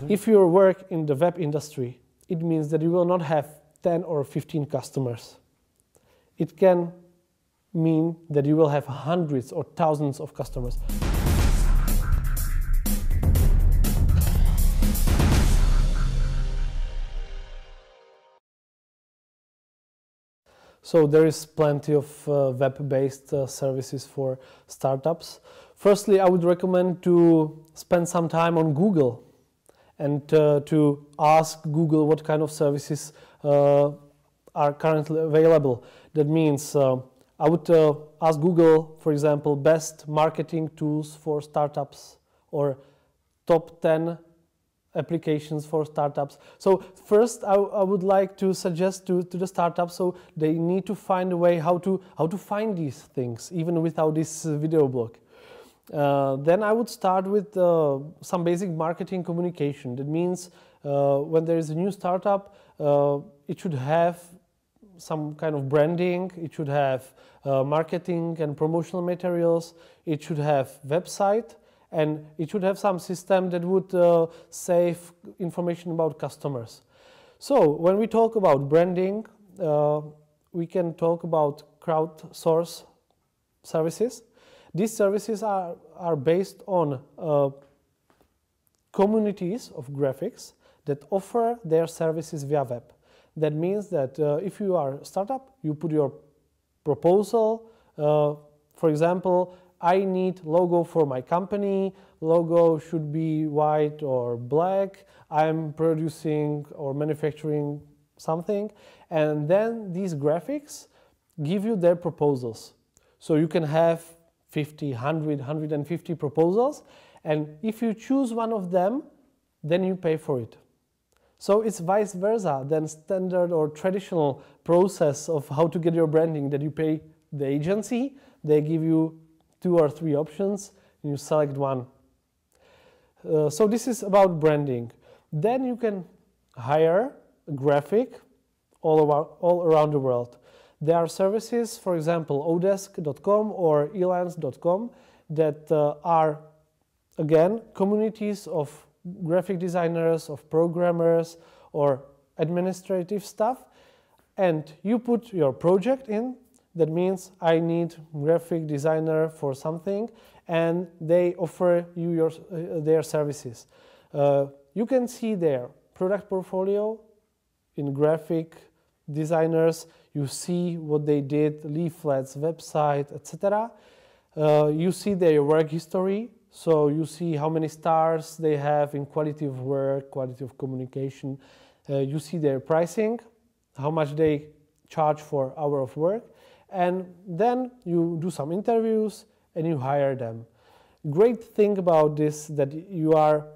If you work in the web industry, it means that you will not have 10 or 15 customers. It can mean that you will have hundreds or thousands of customers. So there is plenty of web-based services for startups. Firstly, I would recommend to spend some time on Google and to ask Google what kind of services are currently available. That means I would ask Google, for example, best marketing tools for startups or top 10 applications for startups. So first I would like to suggest to the startups, so they need to find a way how to find these things even without this video blog. Then I would start with some basic marketing communication. That means when there is a new startup, it should have some kind of branding, it should have marketing and promotional materials, it should have website, and it should have some system that would save information about customers. So when we talk about branding, we can talk about crowdsource services. These services are based on communities of graphics that offer their services via web. That means that if you are a startup, you put your proposal. For example, I need logo for my company. Logo should be white or black. I'm producing or manufacturing something. And then these graphics give you their proposals. So you can have 50, 100, 150 proposals. And if you choose one of them, then you pay for it. So it's vice versa than standard or traditional process of how to get your branding, that you pay the agency, they give you 2 or 3 options, and you select one. So this is about branding. Then you can hire a graphic all around the world. There are services, for example, odesk.com or elance.com, that are, again, communities of graphic designers, of programmers, or administrative staff, and you put your project in. That means I need graphic designer for something, and they offer you their services. You can see their product portfolio in graphic designers. You see what they did, leaflets, website, etc. You see their work history, so you see how many stars they have in quality of work, quality of communication. You see their pricing, how much they charge for hour of work. And then you do some interviews and you hire them. Great thing about this that you are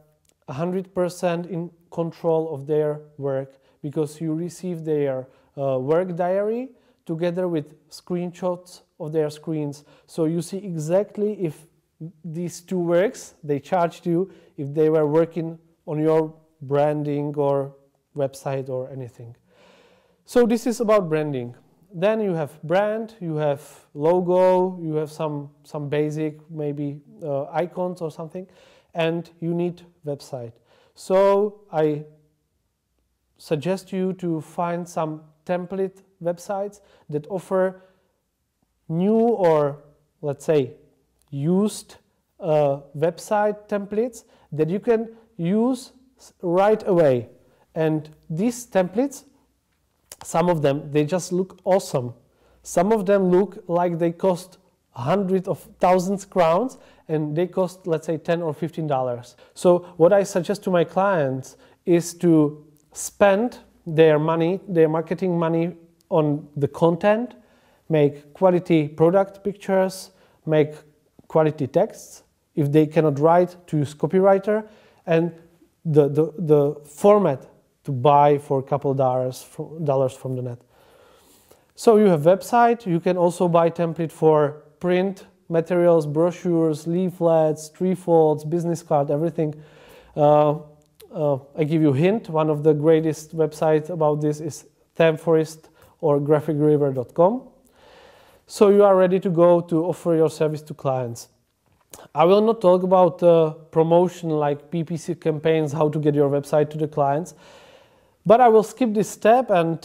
100% in control of their work, because you receive their work diary together with screenshots of their screens. So you see exactly if these 2 works they charged you, if they were working on your branding or website or anything. So this is about branding. Then you have brand, you have logo, you have some basic maybe icons or something, and you need website. So I suggest you to find some template websites that offer new or, let's say, used website templates that you can use right away. And these templates, some of them, they just look awesome. Some of them look like they cost hundreds of thousands crowns, and they cost, let's say, $10 or $15. So what I suggest to my clients is to spend their money, their marketing money, on the content, make quality product pictures, make quality texts. If they cannot write, to use copywriter, and the format to buy for a couple dollars from the net. So you have website. You can also buy template for print materials, brochures, leaflets, treefolds, business card, everything. I give you a hint. One of the greatest websites about this is ThemeForest or graphicriver.com. So you are ready to go to offer your service to clients. I will not talk about promotion like PPC campaigns, how to get your website to the clients, but I will skip this step and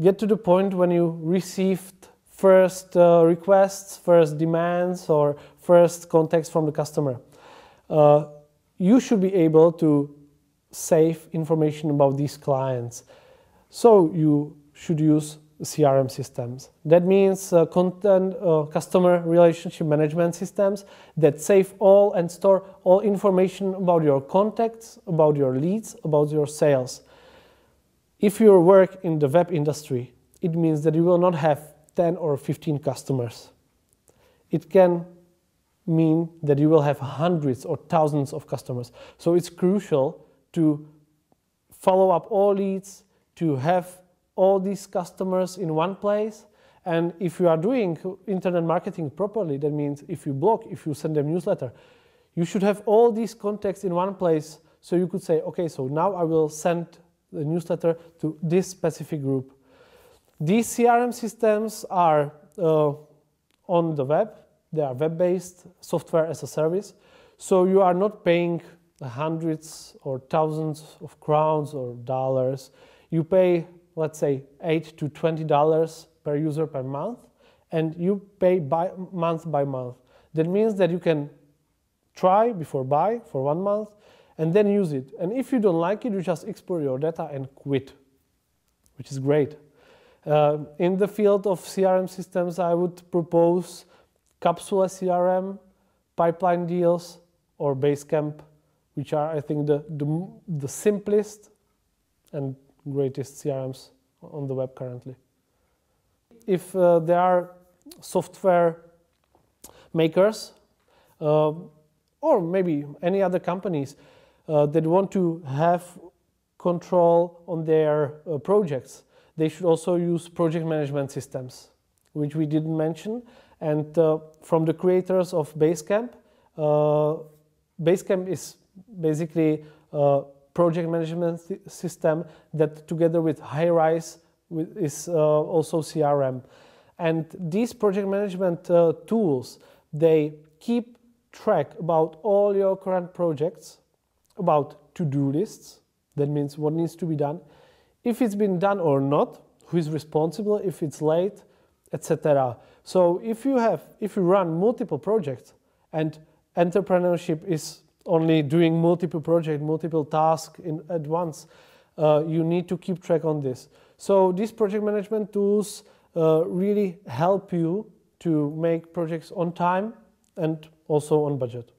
get to the point when you received first requests, first demands, or first contacts from the customer. You should be able to save information about these clients. So you should use CRM systems. That means customer relationship management systems that save all and store all information about your contacts, about your leads, about your sales. If you work in the web industry, it means that you will not have 10 or 15 customers. It can mean that you will have hundreds or thousands of customers. So it's crucial to follow up all leads, to have all these customers in one place. And if you are doing internet marketing properly, that means if you blog, if you send them newsletter, you should have all these contacts in one place. So you could say, okay, so now I will send the newsletter to this specific group. These CRM systems are on the web. They are web-based, software as a service. So you are not paying hundreds or thousands of crowns or dollars. You pay, let's say, $8 to $20 per user per month, and you pay month by month. That means that you can try before buy for 1 month and then use it. And if you don't like it, you just export your data and quit, which is great. In the field of CRM systems, I would propose Capsule CRM, Pipeline Deals, or Basecamp, which are, I think, the simplest and greatest CRMs on the web currently. If there are software makers or maybe any other companies that want to have control on their projects, they should also use project management systems, which we didn't mention. And from the creators of Basecamp, Basecamp is basically a project management system that together with Highrise is also CRM. And these project management tools, they keep track about all your current projects, about to-do lists, that means what needs to be done, if it's been done or not, who is responsible, if it's late, etc. So if you run multiple projects and entrepreneurship is only doing multiple projects, multiple tasks at once, you need to keep track on this. So these project management tools really help you to make projects on time and also on budget.